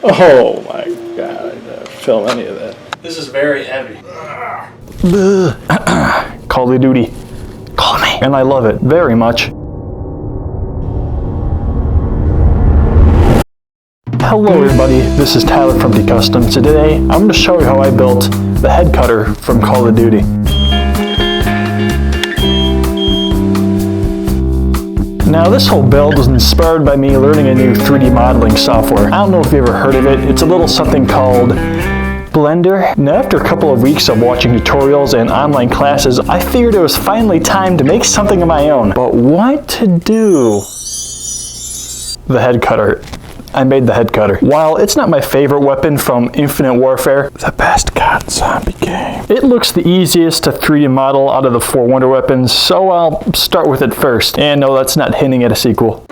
Oh my god, I didn't film any of that. This is very heavy. Call of Duty. Call me. And I love it very much. Hello everybody, this is Tyler from Tcustoms. Today I'm going to show you how I built the head cutter from Call of Duty. Now this whole build was inspired by me learning a new 3D modeling software. I don't know if you ever heard of it. It's a little something called Blender. Now after a couple of weeks of watching tutorials and online classes, I figured it was finally time to make something of my own. But what to do? The head cutter. I made the head cutter. While it's not my favorite weapon from Infinite Warfare, the best COD zombie game, it looks the easiest to 3D model out of the 4 wonder weapons, so I'll start with it first. And no, that's not hinting at a sequel.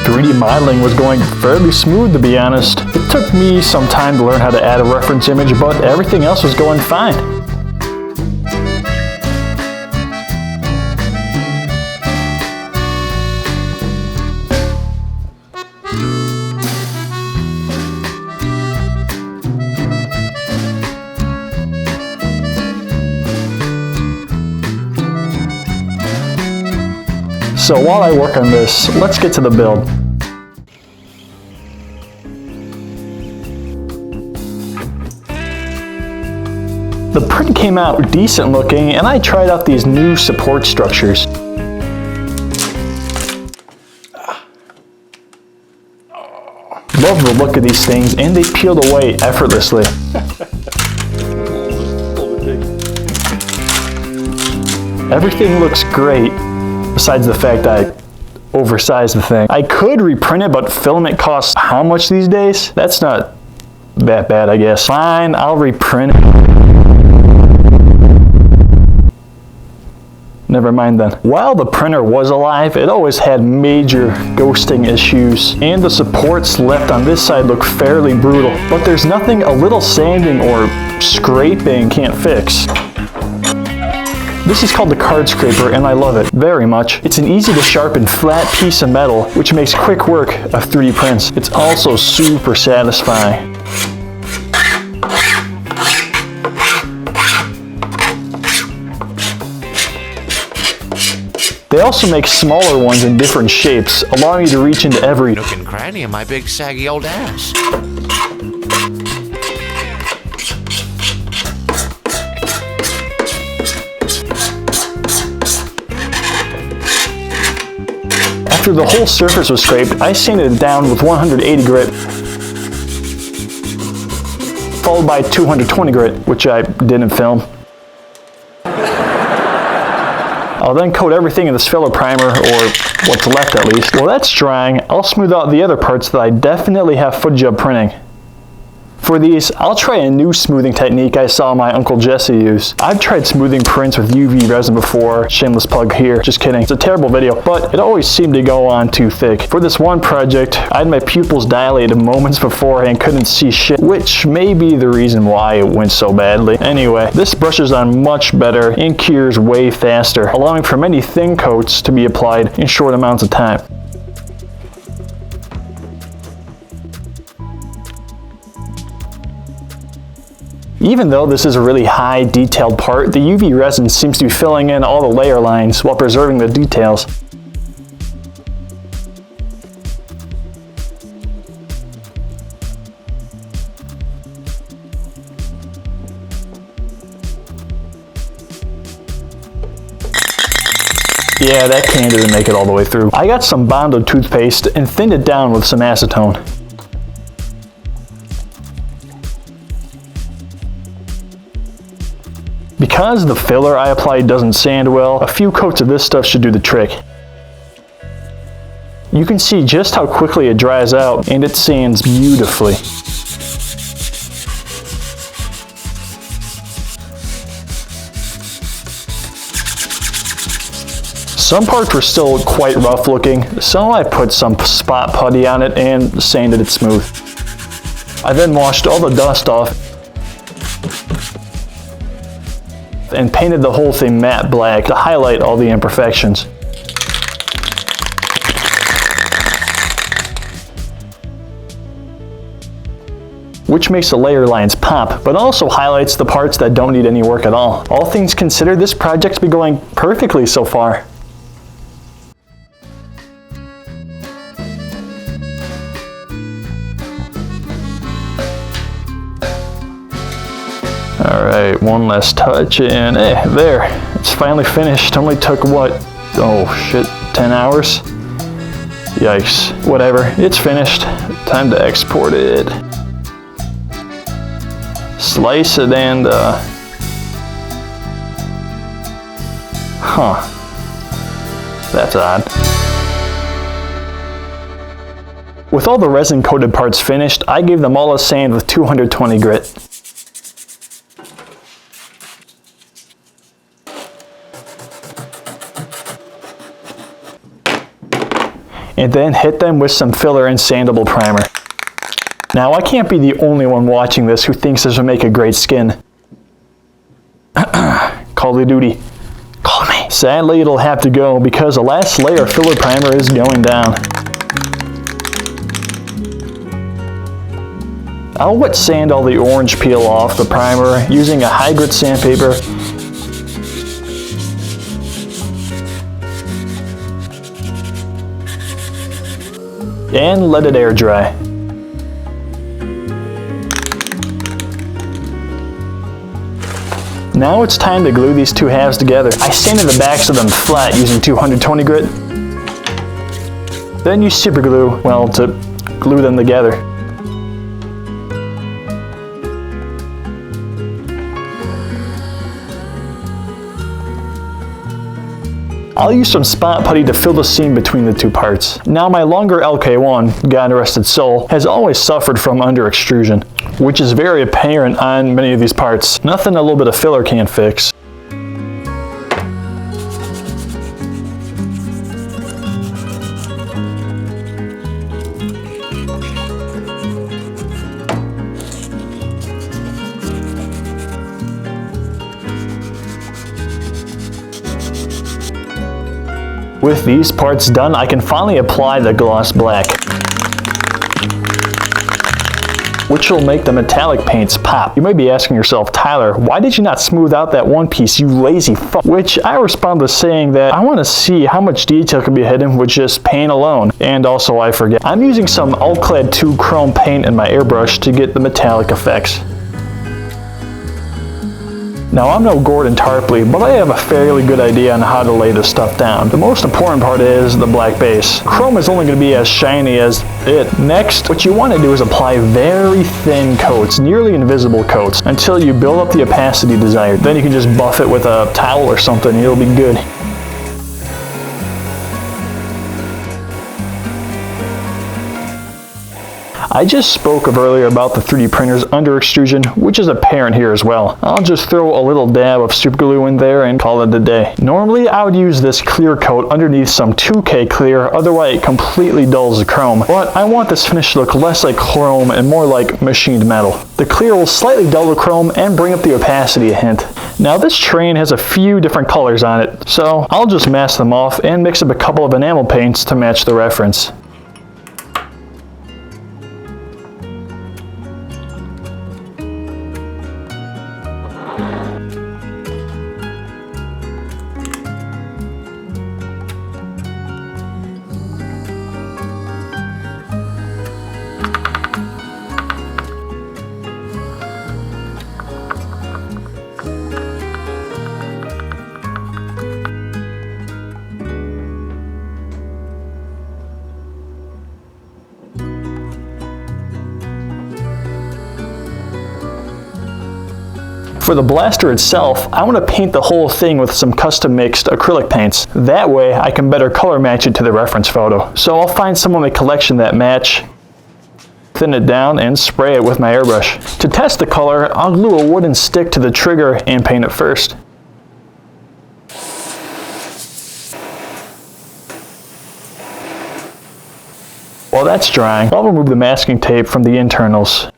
.3D modeling was going fairly smooth, to be honest. It took me some time to learn how to add a reference image, but everything else was going fine. So while I work on this, let's get to the build. The print came out decent looking, and I tried out these new support structures. Love the look of these things, and they peeled away effortlessly. Everything looks great. Besides the fact I oversized the thing. I could reprint it, but filament costs how much these days? That's not that bad, I guess. Fine, I'll reprint it. Never mind then. While the printer was alive, it always had major ghosting issues, and the supports left on this side look fairly brutal. But there's nothing a little sanding or scraping can't fix. This is called the card scraper, and I love it very much. It's an easy to sharpen flat piece of metal, which makes quick work of 3D prints. It's also super satisfying. They also make smaller ones in different shapes, allowing you to reach into every nook and cranny of my big saggy old ass. After the whole surface was scraped, I sanded it down with 180 grit, followed by 220 grit, which I didn't film. I'll then coat everything in this filler primer, or what's left at least. While that's drying, I'll smooth out the other parts that I definitely have footage of printing. For these, I'll try a new smoothing technique I saw my Uncle Jesse use. I've tried smoothing prints with UV resin before. Shameless plug here, just kidding. It's a terrible video, but it always seemed to go on too thick. For this one project, I had my pupils dilated moments before and couldn't see shit, which may be the reason why it went so badly. Anyway, this brushes on much better and cures way faster, allowing for many thin coats to be applied in short amounts of time. Even though this is a really high detailed part, the UV resin seems to be filling in all the layer lines while preserving the details. Yeah, that can didn't make it all the way through. I got some Bondo toothpaste and thinned it down with some acetone. Because the filler I applied doesn't sand well, a few coats of this stuff should do the trick. You can see just how quickly it dries out, and it sands beautifully. Some parts were still quite rough looking, so I put some spot putty on it and sanded it smooth. I then washed all the dust off and painted the whole thing matte black to highlight all the imperfections. which makes the layer lines pop, but also highlights the parts that don't need any work at all. All things considered, this project's been going perfectly so far. Alright, one last touch and there. It's finally finished. Only took what? Oh shit, 10 hours? Yikes. Whatever, it's finished. Time to export it. Slice it and huh. That's odd. With all the resin coated parts finished, I gave them all a sand with 220 grit. And then hit them with some filler and sandable primer. Now, I can't be the only one watching this who thinks this will make a great skin. Call of Duty. Call me. Sadly, it'll have to go because the last layer of filler primer is going down. I'll wet sand all the orange peel off the primer using a high grit sandpaper. And let it air dry. Now it's time to glue these two halves together. I sanded the backs of them flat using 220 grit. Then use super glue, well, to glue them together. I'll use some spot putty to fill the seam between the two parts. Now my longer LK1, God rest its soul, has always suffered from under extrusion, which is very apparent on many of these parts. Nothing a little bit of filler can't fix. With these parts done, I can finally apply the gloss black, which will make the metallic paints pop. You may be asking yourself, Tyler, why did you not smooth out that one piece, you lazy fuck? Which I respond to saying that I want to see how much detail can be hidden with just paint alone. And also I forget, I'm using some Alclad 2 chrome paint in my airbrush to get the metallic effects. Now, I'm no Gordon Tarpley, but I have a fairly good idea on how to lay this stuff down. The most important part is the black base. Chrome is only going to be as shiny as it. Next, what you want to do is apply very thin coats, nearly invisible coats, until you build up the opacity desired. Then you can just buff it with a towel or something, and it'll be good. I just spoke of earlier about the 3D printer's under extrusion, which is apparent here as well. I'll just throw a little dab of super glue in there and call it a day. Normally I would use this clear coat underneath some 2K clear, otherwise it completely dulls the chrome. But I want this finish to look less like chrome and more like machined metal. The clear will slightly dull the chrome and bring up the opacity a hint. Now this train has a few different colors on it, so I'll just mask them off and mix up a couple of enamel paints to match the reference. For the blaster itself, I want to paint the whole thing with some custom mixed acrylic paints. That way I can better color match it to the reference photo. So I'll find some in my collection that match, thin it down, and spray it with my airbrush. To test the color, I'll glue a wooden stick to the trigger and paint it first. While that's drying, I'll remove the masking tape from the internals.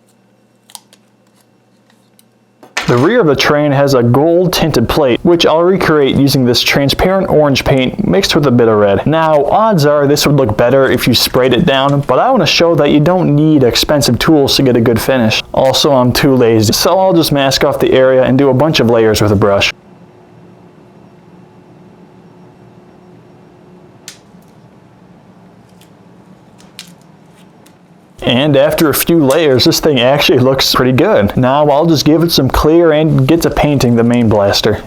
The rear of the train has a gold tinted plate, which I'll recreate using this transparent orange paint mixed with a bit of red. Now, odds are this would look better if you sprayed it down, but I want to show that you don't need expensive tools to get a good finish. Also, I'm too lazy, so I'll just mask off the area and do a bunch of layers with a brush. And after a few layers, this thing actually looks pretty good. Now I'll just give it some clear and get to painting the main blaster.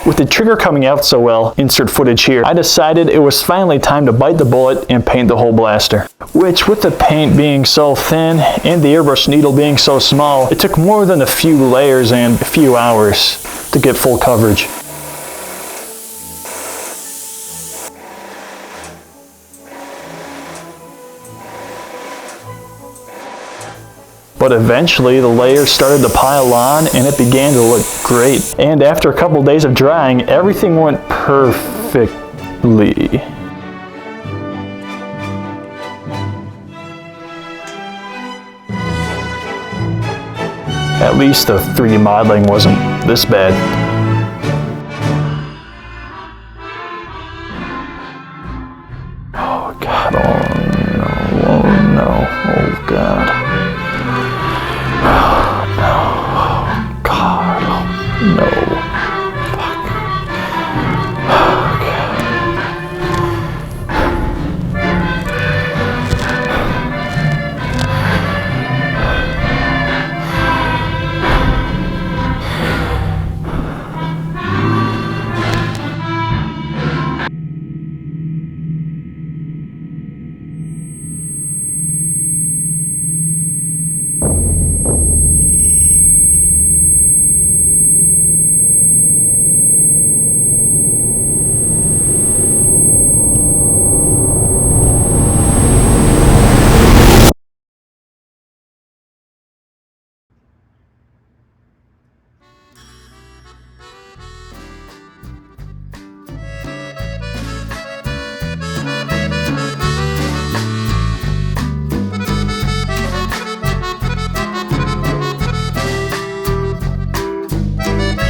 With the trigger coming out so well, insert footage here, I decided it was finally time to bite the bullet and paint the whole blaster. Which, with the paint being so thin and the airbrush needle being so small, it took more than a few layers and a few hours to get full coverage. But eventually the layers started to pile on and it began to look great. And after a couple days of drying, everything went perfectly. At least the 3D modeling wasn't this bad. Oh God, oh no, oh God. No. Fuck. Okay.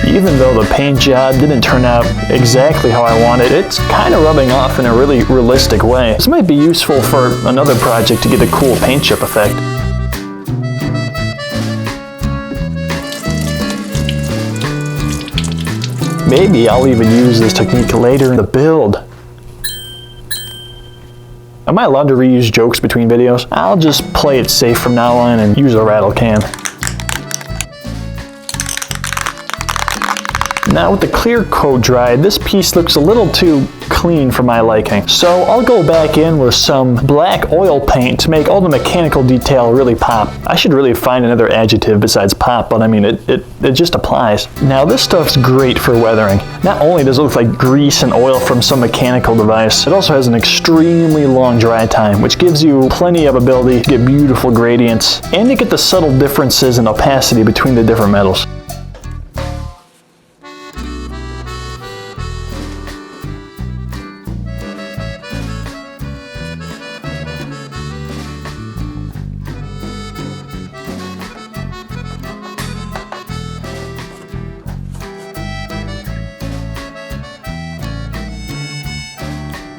Even though the paint job didn't turn out exactly how I wanted, it's kind of rubbing off in a really realistic way. This might be useful for another project to get a cool paint chip effect. Maybe I'll even use this technique later in the build. Am I allowed to reuse jokes between videos? I'll just play it safe from now on and use a rattle can. Now with the clear coat dried, this piece looks a little too clean for my liking. So I'll go back in with some black oil paint to make all the mechanical detail really pop. I should really find another adjective besides pop, but I mean, it just applies. Now this stuff's great for weathering. Not only does it look like grease and oil from some mechanical device, it also has an extremely long dry time, which gives you plenty of ability to get beautiful gradients and to get the subtle differences in opacity between the different metals.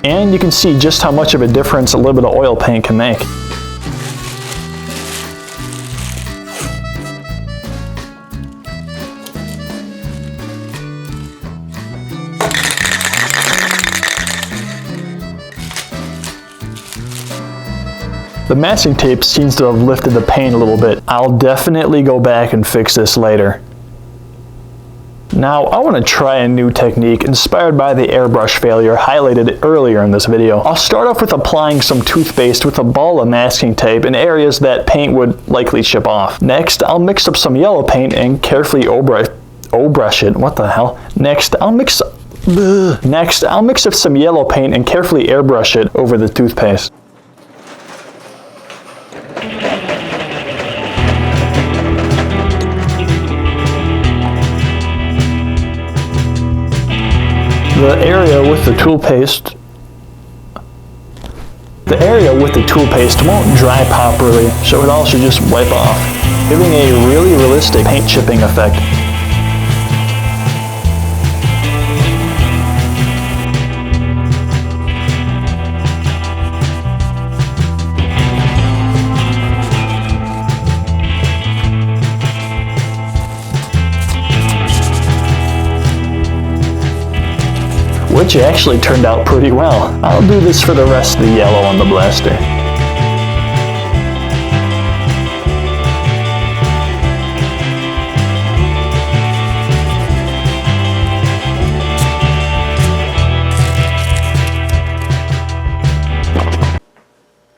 And you can see just how much of a difference a little bit of oil paint can make. The masking tape seems to have lifted the paint a little bit. I'll definitely go back and fix this later. Now, I want to try a new technique inspired by the airbrush failure highlighted earlier in this video. I'll start off with applying some toothpaste with a ball of masking tape in areas that paint would likely chip off. Next, I'll mix up some yellow paint and carefully O-brush it. What the hell? Next, I'll mix up some yellow paint and carefully airbrush it over the toothpaste. The area with the toothpaste won't dry properly, so it all should just wipe off, giving a really realistic paint chipping effect. which actually turned out pretty well. I'll do this for the rest of the yellow on the blaster.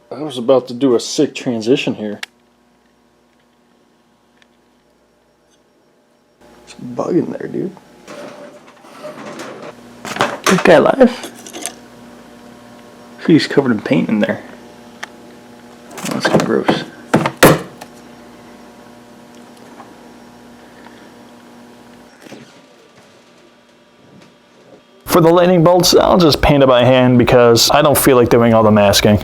I was about to do a sick transition here. There's a bug in there, dude. This guy alive? He's covered in paint in there. Oh, that's kind of gross. For the lightning bolts, I'll just paint it by hand because I don't feel like doing all the masking.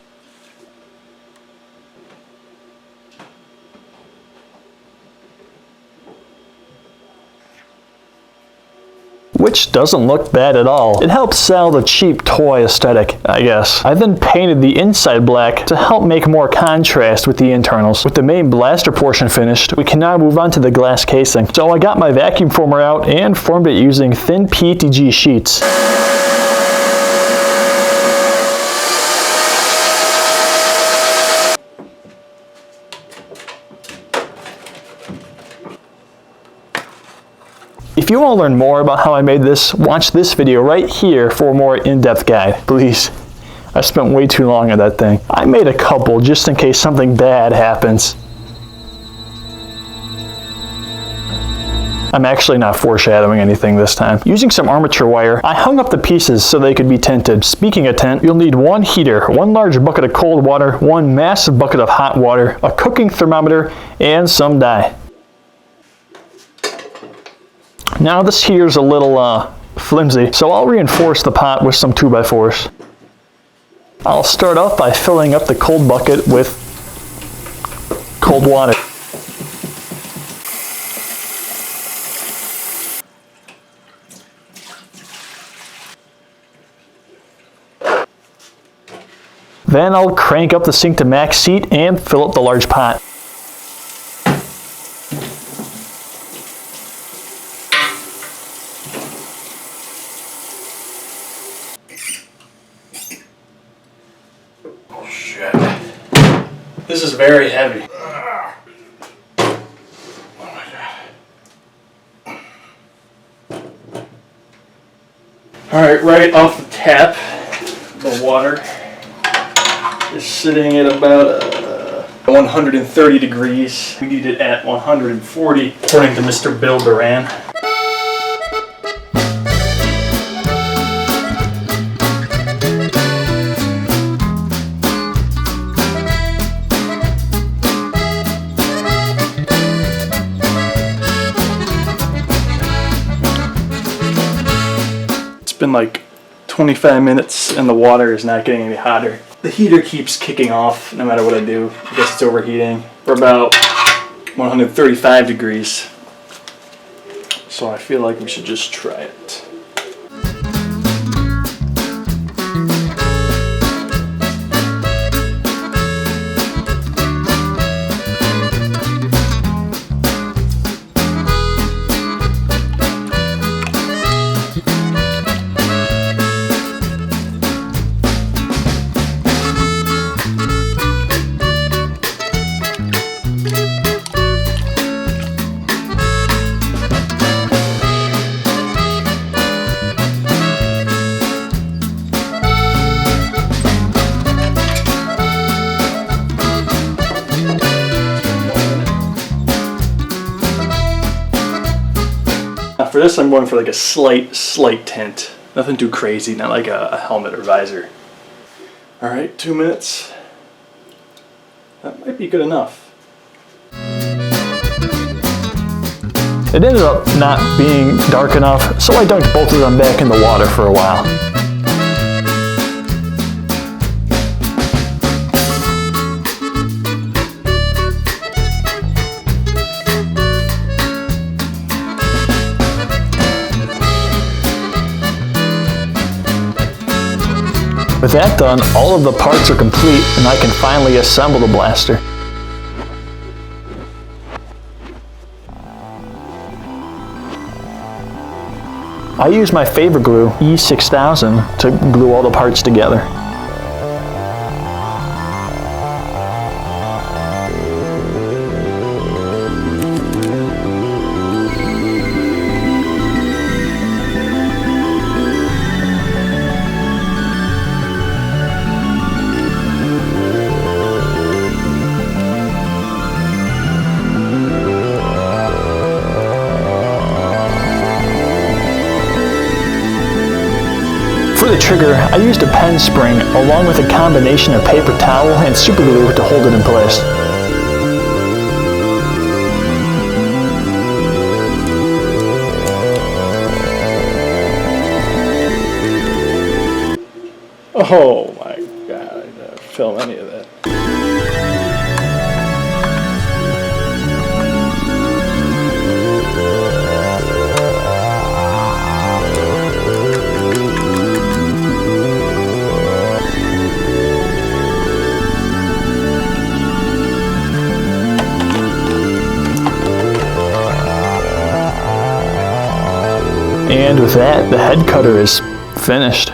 Which doesn't look bad at all. It helps sell the cheap toy aesthetic, I guess. I then painted the inside black to help make more contrast with the internals. With the main blaster portion finished, we can now move on to the glass casing. So I got my vacuum former out and formed it using thin PETG sheets. If you want to learn more about how I made this, watch this video right here for a more in-depth guide. Please. I spent way too long on that thing. I made a couple just in case something bad happens. I'm actually not foreshadowing anything this time. Using some armature wire, I hung up the pieces so they could be tinted. Speaking of tint, you'll need one heater, one large bucket of cold water, one massive bucket of hot water, a cooking thermometer, and some dye. Now this here's a little flimsy, so I'll reinforce the pot with some 2x4s. I'll start off by filling up the cold bucket with cold water. Then I'll crank up the sink to max heat and fill up the large pot. This is very heavy. Oh my God. Alright, right off the tap, the water is sitting at about 130 degrees. We need it at 140, according to Mr. Bill Duran. It's been like 25 minutes and the water is not getting any hotter. The heater keeps kicking off no matter what I do. I guess it's overheating. We're about 135 degrees. So I feel like we should just try it. For this, I'm going for like a slight tint. Nothing too crazy, not like a helmet or visor. Alright, 2 minutes. That might be good enough. It ended up not being dark enough, so I dunked both of them back in the water for a while. With that done, all of the parts are complete and I can finally assemble the blaster. I use my favorite glue, E6000, to glue all the parts together. For the trigger, I used a pen spring along with a combination of paper towel and super glue to hold it in place. Oh my god, I didn't film any of that. And with that, the head cutter is finished.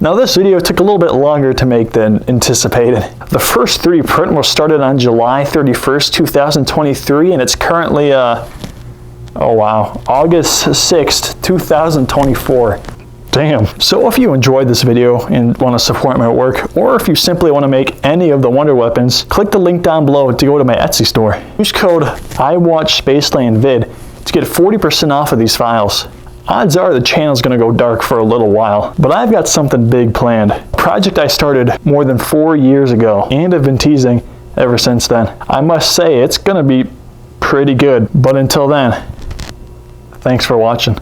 Now this video took a little bit longer to make than anticipated. The first 3D print was started on July 31st, 2023, and it's currently, August 6th, 2024. Damn. So if you enjoyed this video and want to support my work, or if you simply want to make any of the Wonder Weapons, click the link down below to go to my Etsy store. Use code IWatchSpacelandVid to get 40% off of these files. Odds are the channel's gonna go dark for a little while, but I've got something big planned. A project I started more than 4 years ago, and have been teasing ever since then. I must say, it's gonna be pretty good, but until then, thanks for watching.